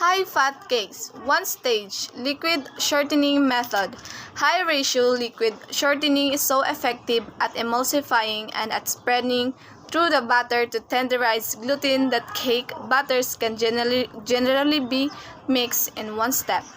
High-fat cakes. One stage, liquid shortening method. High-ratio liquid shortening is so effective at emulsifying and at spreading through the batter to tenderize gluten that cake batters can generally be mixed in one step.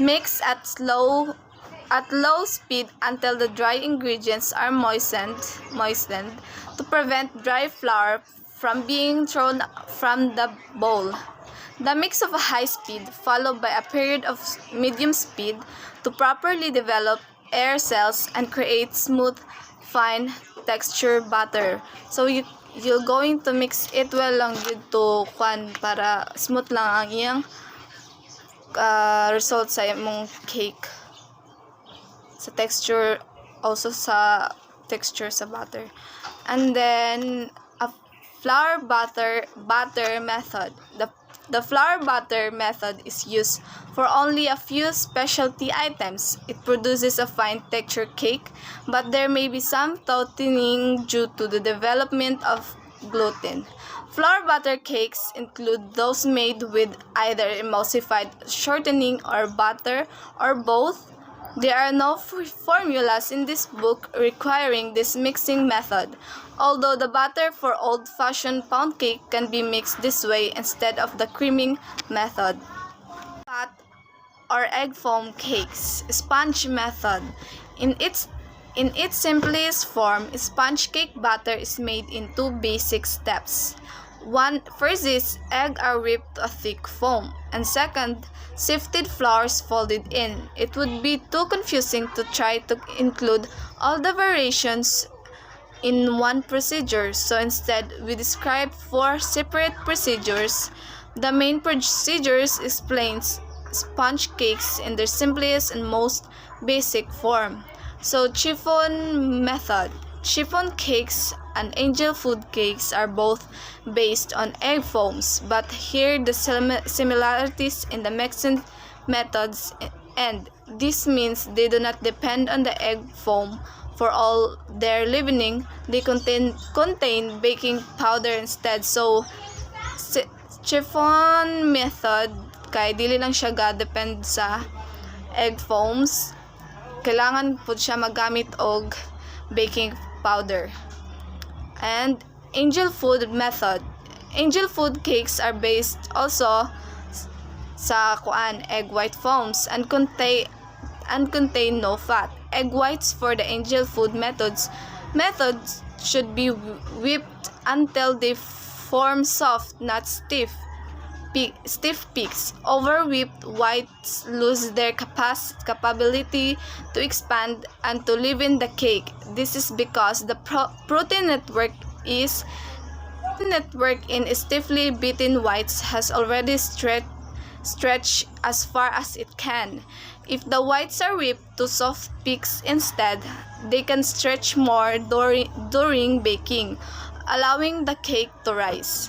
Mix at low speed until the dry ingredients are moistened to prevent dry flour from being thrown from the bowl. The mix of a high speed followed by a period of medium speed to properly develop air cells and create smooth, fine texture batter. So you're going to mix it well lang yun to para smooth lang ang iyang result sa imong cake. Sa texture, also sa texture sa batter. And then a flour batter method. The flour batter method is used for only a few specialty items. It produces a fine texture cake, but there may be some toughening due to the development of gluten. Flour batter cakes include those made with either emulsified shortening or butter or both. There are no formulas in this book requiring this mixing method, although the batter for old-fashioned pound cake can be mixed this way instead of the creaming method. Fat or egg foam cakes. Sponge method. In its simplest form, sponge cake batter is made in two basic steps. First is egg are whipped to a thick foam, and second, sifted flours folded in. It would be too confusing to try to include all the variations in one procedure, so instead we describe four separate procedures. The main procedures explains sponge cakes in their simplest and most basic form. So chiffon method. Chiffon cakes and angel food cakes are both based on egg foams, but here the similarities in the mixing methods end. This means they do not depend on the egg foam for all their leavening. They contain baking powder instead. So chiffon method kay dili lang siya depend sa egg foams. Kailangan po siya magamit og baking powder. And angel food method. Angel food cakes are based also sa egg white foams and contain no fat. Egg whites for the angel food methods should be whipped until they form soft, not stiff peaks. Over-whipped whites lose their capability to expand and to leaven the cake. This is because the protein network in stiffly beaten whites has already stretched as far as it can. If the whites are whipped to soft peaks instead, they can stretch more during baking, allowing the cake to rise.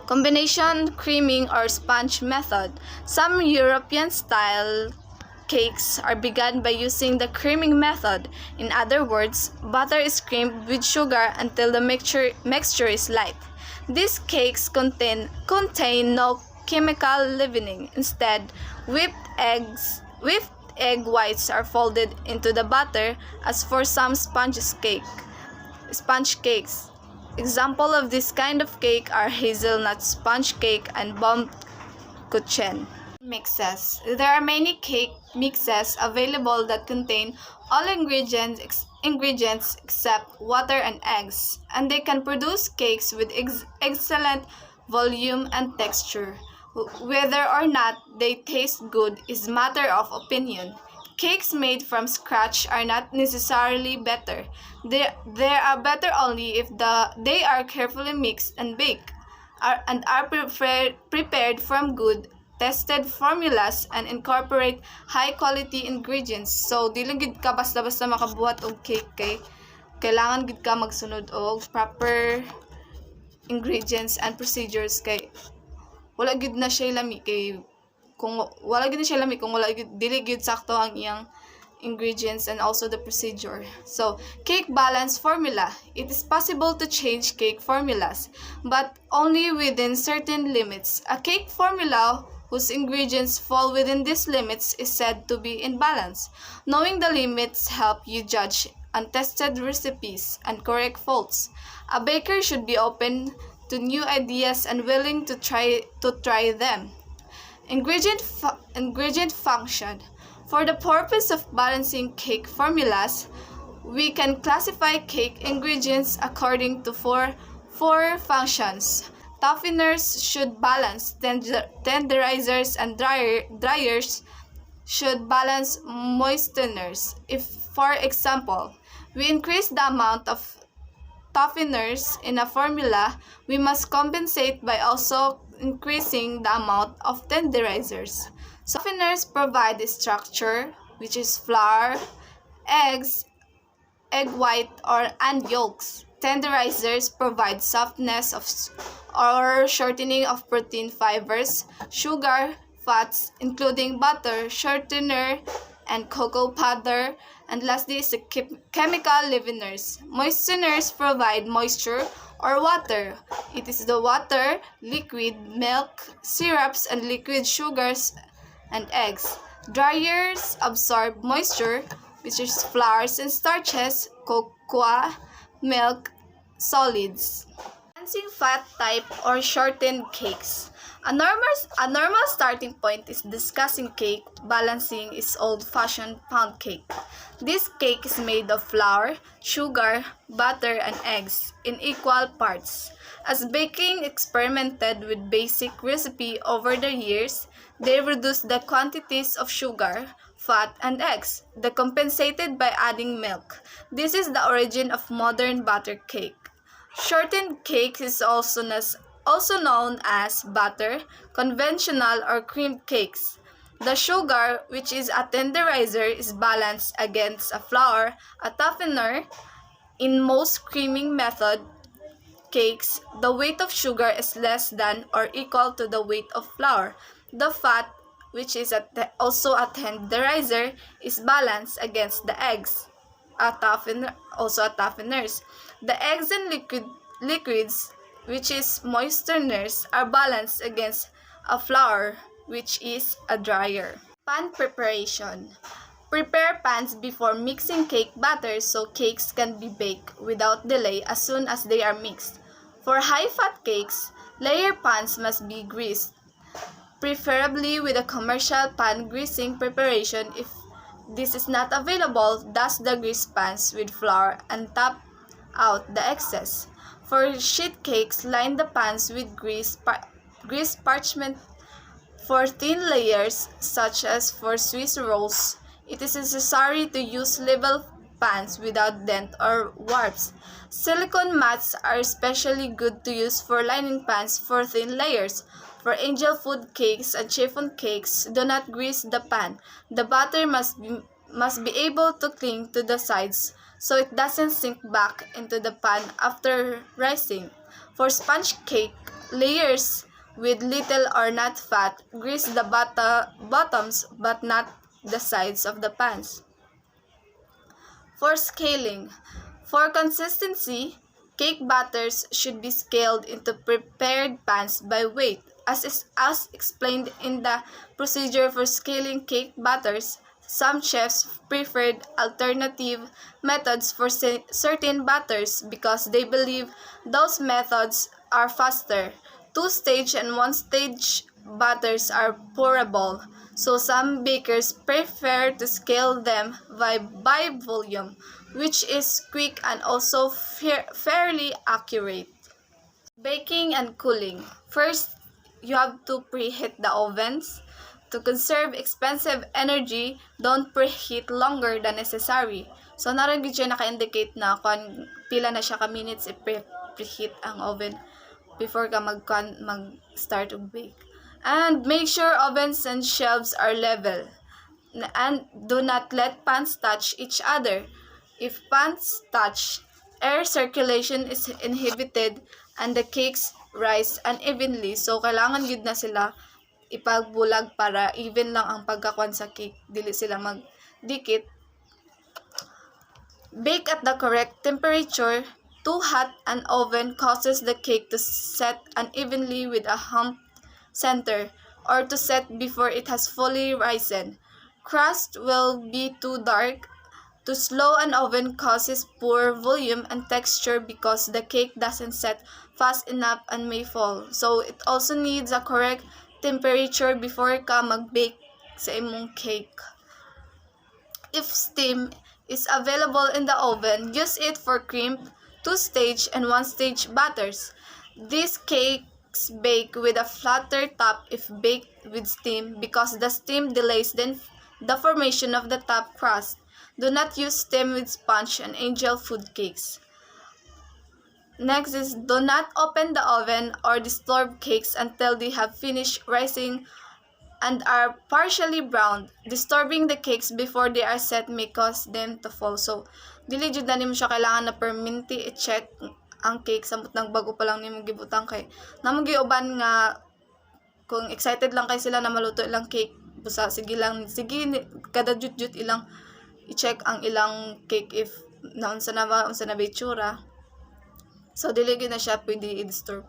Combination creaming or sponge method. Some European-style cakes are begun by using the creaming method. In other words, butter is creamed with sugar until the mixture is light. These cakes contain no chemical leavening. Instead, whipped egg whites are folded into the batter as for some sponge cakes. Example of this kind of cake are hazelnut sponge cake and Baumkuchen. Mixes. There are many cake mixes available that contain all ingredients except water and eggs, and they can produce cakes with excellent volume and texture. Whether or not they taste good is matter of opinion. Cakes made from scratch are not necessarily better. They are better only if they are carefully mixed and baked, and are prepared from good, tested formulas and incorporate high-quality ingredients. So, di lang gid ka basta-basta makabuhat og cake kay kailangan gid ka magsunod og proper ingredients and procedures kay wala gid na siya lami kay kung wala gid siya lami kung wala gid dili gid sakto ang iyang ingredients, and also the procedure. So, cake balance formula. It is possible to change cake formulas, but only within certain limits. A cake formula whose ingredients fall within these limits is said to be in balance. Knowing the limits help you judge untested recipes and correct faults. A baker should be open to new ideas and willing to try them. Ingredient function. For the purpose of balancing cake formulas, we can classify cake ingredients according to four functions. Tougheners should balance, tenderizers and dryers should balance moisteners. If, for example, we increase the amount of tougheners in a formula, we must compensate by also increasing the amount of tenderizers. So, tougheners provide the structure, which is flour, eggs, egg white, and yolks. Tenderizers provide softness or shortening of protein fibers, sugar, fats, including butter, shortener, and cocoa powder, and lastly is the chemical leaveners. Moisteners provide moisture or water. It is the water, liquid, milk, syrups, and liquid sugars and eggs. Dryers absorb moisture, which is flours and starches, cocoa, milk, solids. Balancing fat type or shortened cakes. A normal starting point is discussing cake balancing is old-fashioned pound cake. This cake is made of flour, sugar, butter, and eggs in equal parts. As baking experimented with basic recipe over the years, they reduced the quantities of sugar, fat, and eggs. They compensated by adding milk. This is the origin of modern butter cake. Shortened cake is also known as butter, conventional, or cream cakes. The sugar, which is a tenderizer, is balanced against a flour, a toughener. In most creaming method cakes, the weight of sugar is less than or equal to the weight of flour. The fat, which is also a tenderizer, is balanced against the eggs, also a tougheners. The eggs and liquids, which is moisteners, are balanced against a flour, which is a dryer. Pan preparation. Prepare pans before mixing cake batter so cakes can be baked without delay as soon as they are mixed. For high-fat cakes, layer pans must be greased, preferably with a commercial pan greasing preparation. If this is not available, dust the grease pans with flour and tap out the excess. For sheet cakes, line the pans with grease parchment. For thin layers, such as for Swiss rolls, it is necessary to use level pans without dent or warps. Silicone mats are especially good to use for lining pans for thin layers. For angel food cakes and chiffon cakes, do not grease the pan. The batter must be able to cling to the sides so it doesn't sink back into the pan after rising. For sponge cake, layers with little or not fat, grease the bottoms but not the sides of the pans. For scaling, for consistency, cake batters should be scaled into prepared pans by weight. As explained in the procedure for scaling cake batters, some chefs preferred alternative methods for certain batters because they believe those methods are faster. Two-stage and one-stage batters are pourable, so some bakers prefer to scale them by volume, which is quick and also fairly accurate. Baking and cooling. First, you have to preheat the ovens. To conserve expensive energy, don't preheat longer than necessary. So, naroon siya naka-indicate na kung pila na siya ka-minutes i-preheat ang oven before ka mag-start to bake. And make sure ovens and shelves are level. And do not let pans touch each other. If pans touch, air circulation is inhibited and the cakes rise unevenly. So, kailangan yun na sila ipagbulag para even lang ang pagkakuan sa cake. Dili sila magdikit Bake at the correct temperature. Too hot an oven causes the cake to set unevenly with a humped center, or to set before it has fully risen. Crust will be too dark. Too slow an oven causes poor volume and texture because the cake doesn't set fast enough and may fall. So, it also needs a correct temperature before ka mag-bake sa imong cake. If steam is available in the oven, use it for crimp, two-stage, and one-stage batters. These cakes bake with a flatter top if baked with steam because the steam delays the formation of the top crust. Do not use steam with sponge and angel food cakes. Next is, do not open the oven or disturb cakes until they have finished rising and are partially browned. Disturbing the cakes before they are set may cause them to fall. So, dili jud na nimo siya kailangan na perminti i-check ang cake samot nang bago pa lang nimo gibutang kay namo giuban nga kung excited lang kay sila na maluto ilang cake busa sige kada jut ilang i-check ang ilang cake if unsa na itsura. So, dili gyud na siya pwede i-disturb.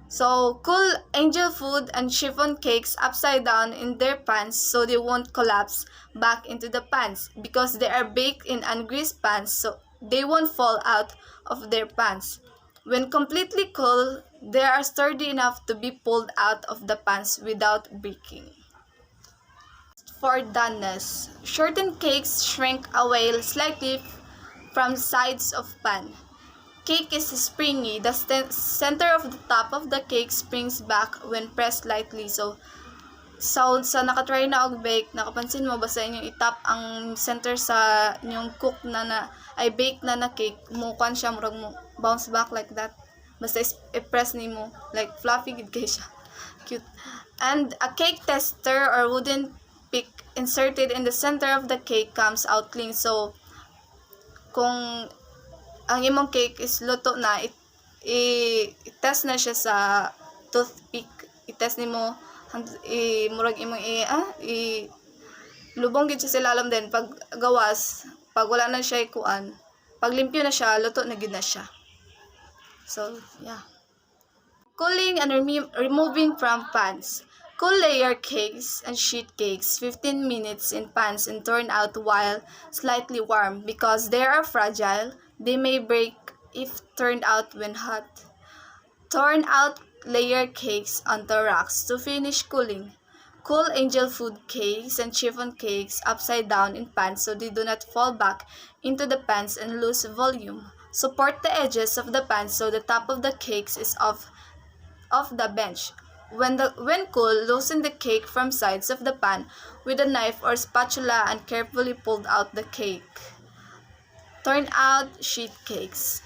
So, cool angel food and chiffon cakes upside down in their pans so they won't collapse back into the pans because they are baked in ungreased pans so they won't fall out of their pans. When completely cool, they are sturdy enough to be pulled out of the pans without breaking. For doneness, shortened cakes shrink away slightly from sides of pan. Cake is springy. The center of the top of the cake springs back when pressed lightly. So sa nakatry na og bake, nakapansin mo ba sa inyong itap ang center sa inyong cook na bake na cake, mukuan siya, murag mo bounce back like that. Basta i-press nimo, like fluffy gid kay siya. Cute. And a cake tester or wooden pick inserted in the center of the cake comes out clean. So kung ang imong cake is luto na, i-test na siya sa toothpick. I-test nimo murag imong lubong gid siya sa ilalim din pag gawas, pag wala na siya ikuan. Pag limpyo na siya, luto na gid na siya. So, yeah. Cooling and removing from pans. Cool layer cakes and sheet cakes 15 minutes in pans and turn out while slightly warm because they are fragile. They may break if turned out when hot. Turn out layer cakes onto racks to finish cooling. Cool angel food cakes and chiffon cakes upside down in pans so they do not fall back into the pans and lose volume. Support the edges of the pans so the top of the cakes is off the bench. When cool, loosen the cake from sides of the pan with a knife or spatula and carefully pull out the cake. Turn out sheet cakes.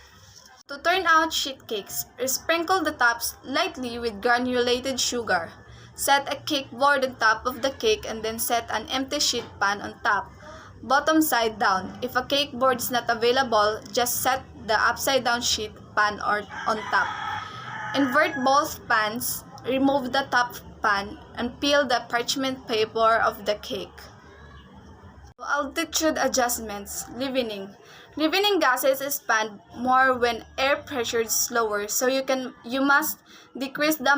To turn out sheet cakes, sprinkle the tops lightly with granulated sugar. Set a cake board on top of the cake and then set an empty sheet pan on top, bottom side down. If a cake board is not available, just set the upside down sheet pan or on top. Invert both pans, remove the top pan, and peel the parchment paper of the cake. Altitude adjustments. Leavening. Leavening gases expand more when air pressure is lower, so you must decrease the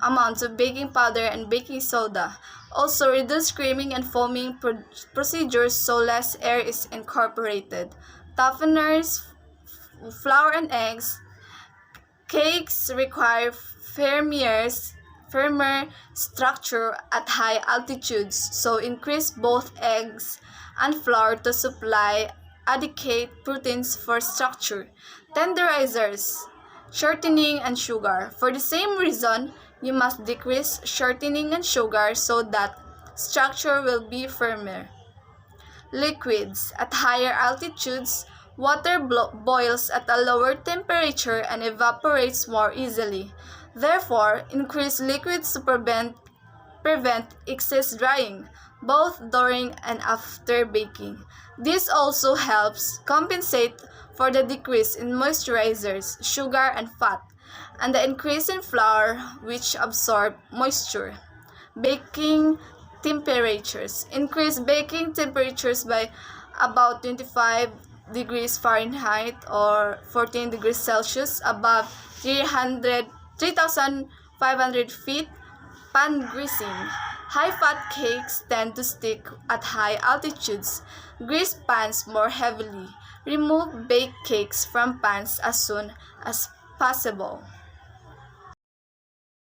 amounts of baking powder and baking soda. Also, reduce creaming and foaming procedures so less air is incorporated. Tougheners, flour and eggs. Cakes require firmer structure at high altitudes, so increase both eggs and flour to supply adequate proteins for structure. Tenderizers, shortening and sugar. For the same reason, you must decrease shortening and sugar so that structure will be firmer. Liquids. At higher altitudes, water boils at a lower temperature and evaporates more easily. Therefore, increase liquids to prevent excess drying, both during and after baking. This also helps compensate for the decrease in moisturizers, sugar, and fat, and the increase in flour, which absorb moisture. Baking temperatures. Increase baking temperatures by about 25 degrees Fahrenheit or 14 degrees Celsius above 3,500 feet. Pan greasing. High-fat cakes tend to stick at high altitudes. Grease pans more heavily. Remove baked cakes from pans as soon as possible.